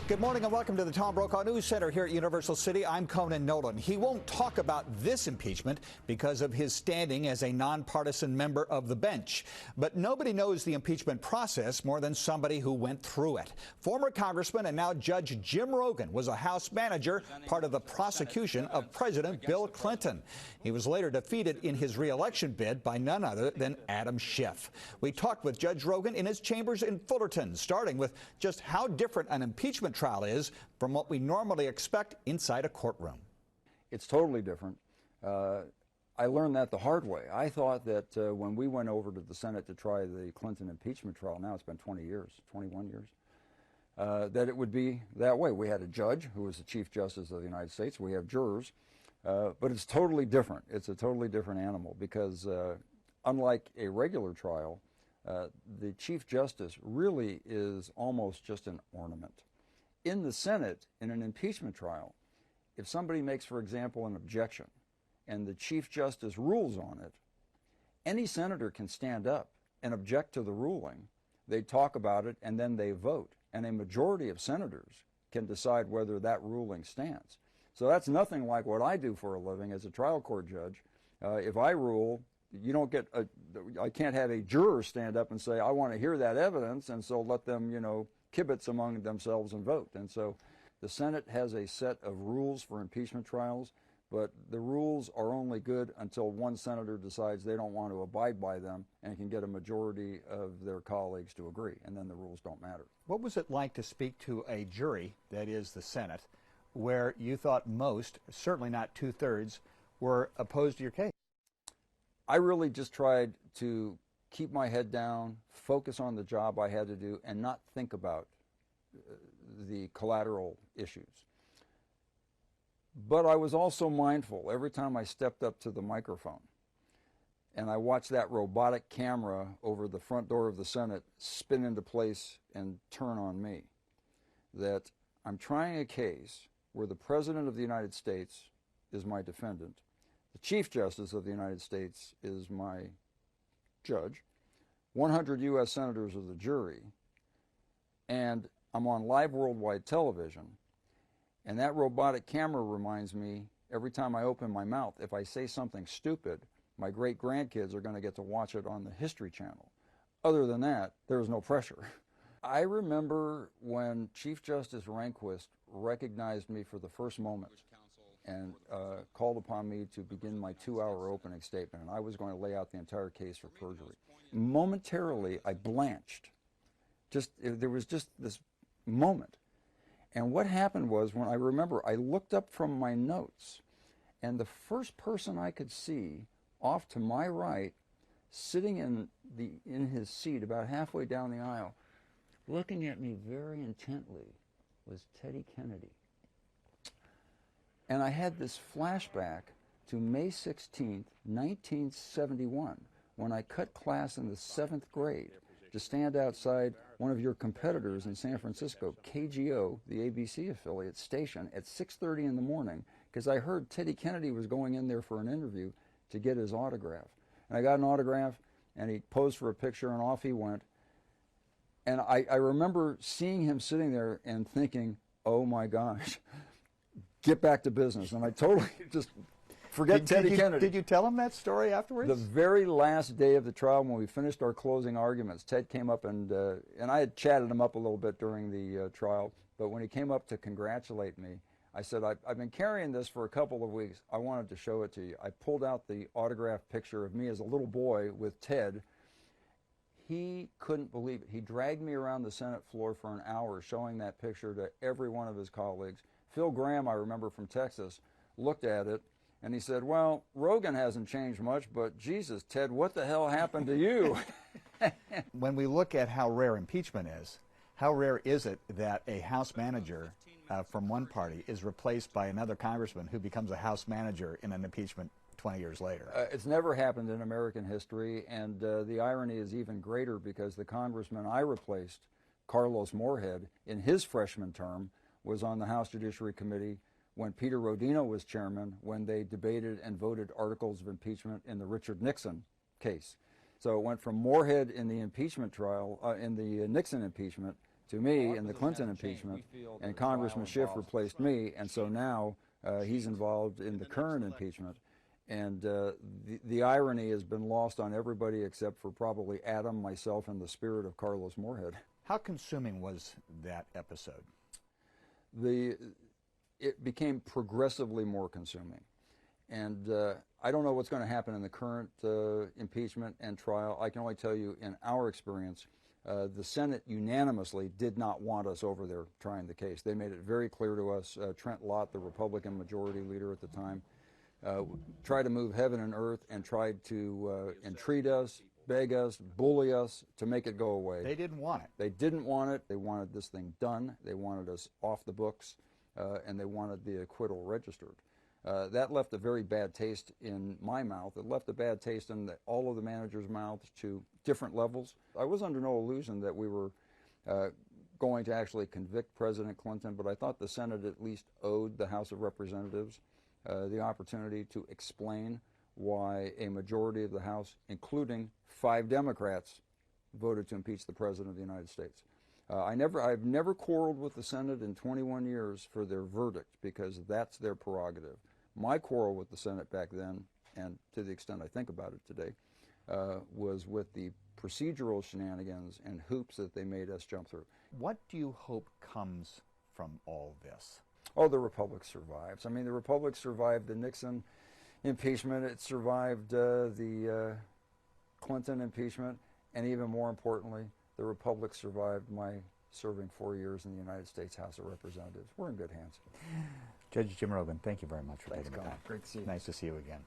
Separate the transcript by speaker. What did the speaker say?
Speaker 1: Good morning and welcome to the Tom Brokaw News Center here at Universal City. I'm Conan Nolan. He won't talk about this impeachment because of his standing as a nonpartisan member of the bench. But nobody knows the impeachment process more than somebody who went through it. Former Congressman and now Judge Jim Rogan was a House manager, part of the prosecution of President Bill Clinton. He was later defeated in his re-election bid by none other than Adam Schiff. We talked with Judge Rogan in his chambers in Fullerton, starting with just how different an impeachment trial is from what we normally expect inside a courtroom.
Speaker 2: It's totally different. I learned that the hard way. I thought that when we went over to the Senate to try the Clinton impeachment trial, now it's been 20 years, 21 years, that it would be that way. We had a judge who was the Chief Justice of the United States. We have jurors, but it's totally different. It's a totally different animal because unlike a regular trial, the Chief Justice really is almost just an ornament. In the Senate, in an impeachment trial, if somebody makes, for example, an objection and the Chief Justice rules on it, any senator can stand up and object to the ruling. They talk about it and then they vote. And a majority of senators can decide whether that ruling stands. So that's nothing like what I do for a living as a trial court judge. If I rule, you don't get I can't have a juror stand up and say, I want to hear that evidence, and so let them, kibitz among themselves and vote. And so the Senate has a set of rules for impeachment trials, but the rules are only good until one senator decides they don't want to abide by them and can get a majority of their colleagues to agree, and then the rules don't matter.
Speaker 1: What was it like to speak to a jury, that is the Senate, where you thought most, certainly not two-thirds, were opposed to your case?
Speaker 2: I really just tried to keep my head down, focus on the job I had to do, and not think about the collateral issues. But I was also mindful every time I stepped up to the microphone and I watched that robotic camera over the front door of the Senate spin into place and turn on me, that I'm trying a case where the President of the United States is my defendant, the Chief Justice of the United States is my judge, 100 U.S. senators are the jury, and I'm on live worldwide television, and that robotic camera reminds me every time I open my mouth, if I say something stupid, my great-grandkids are going to get to watch it on the History Channel. Other than that, there was no pressure. I remember when Chief Justice Rehnquist recognized me for the first moment and called upon me to begin my 2-hour opening statement, and I was going to lay out the entire case for perjury. Momentarily, I blanched. There was just this moment. And what happened was, when I remember, I looked up from my notes, and the first person I could see off to my right, sitting in his seat about halfway down the aisle, looking at me very intently, was Teddy Kennedy. And I had this flashback to May 16th, 1971, when I cut class in the 7th grade to stand outside one of your competitors in San Francisco, KGO, the ABC affiliate station, at 6:30 in the morning, because I heard Teddy Kennedy was going in there for an interview to get his autograph. And I got an autograph, and he posed for a picture, and off he went. And I remember seeing him sitting there and thinking, oh my gosh, get back to business. And I totally just forget Teddy Kennedy.
Speaker 1: Did you tell him that story afterwards?
Speaker 2: The very last day of the trial, when we finished our closing arguments, Ted came up and I had chatted him up a little bit during the trial, but when he came up to congratulate me, I said, I've been carrying this for a couple of weeks. I wanted to show it to you. I pulled out the autographed picture of me as a little boy with Ted. He couldn't believe it. He dragged me around the Senate floor for an hour showing that picture to every one of his colleagues. Phil Graham, I remember from Texas, looked at it and he said, well, Rogan hasn't changed much, but Jesus, Ted, what the hell happened to you?
Speaker 1: When we look at how rare impeachment is, how rare is it that a House manager from one party is replaced by another congressman who becomes a House manager in an impeachment 20 years later?
Speaker 2: It's never happened in American history, and the irony is even greater because the congressman I replaced, Carlos Moorhead, in his freshman term, was on the House Judiciary Committee when Peter Rodino was chairman, when they debated and voted articles of impeachment in the Richard Nixon case. So it went from Moorhead in the impeachment trial, in the Nixon impeachment, to me in the Clinton impeachment, and Congressman Schiff replaced me, and so now he's involved in the current impeachment. And the irony has been lost on everybody except for probably Adam, myself, and the spirit of Carlos Moorhead.
Speaker 1: How consuming was that episode?
Speaker 2: It became progressively more consuming. And I don't know what's going to happen in the current impeachment and trial. I can only tell you, in our experience, the Senate unanimously did not want us over there trying the case. They made it very clear to us. Trent Lott, the Republican majority leader at the time, tried to move heaven and earth and tried to entreat us, beg us, bully us to make it go away.
Speaker 1: They didn't want it.
Speaker 2: They didn't want it. They wanted this thing done. They wanted us off the books, and they wanted the acquittal registered. That left a very bad taste in my mouth. It left a bad taste in all of the managers' mouths to different levels. I was under no illusion that we were going to actually convict President Clinton, but I thought the Senate at least owed the House of Representatives the opportunity to explain why a majority of the House, including 5 Democrats, voted to impeach the President of the United States. I've never quarreled with the Senate in 21 years for their verdict, because that's their prerogative. My quarrel with the Senate back then, and to the extent I think about it today, was with the procedural shenanigans and hoops that they made us jump through.
Speaker 1: What do you hope comes from all this?
Speaker 2: Oh, the Republic survives. I mean, the Republic survived the Nixon impeachment. It survived the Clinton impeachment. And even more importantly, the Republic survived my serving 4 years in the United States House of Representatives. We're in good hands.
Speaker 1: Judge Jim Rogan, thank you very much for
Speaker 2: Thanks,
Speaker 1: taking the time.
Speaker 2: Great to see you.
Speaker 1: Nice to see you again.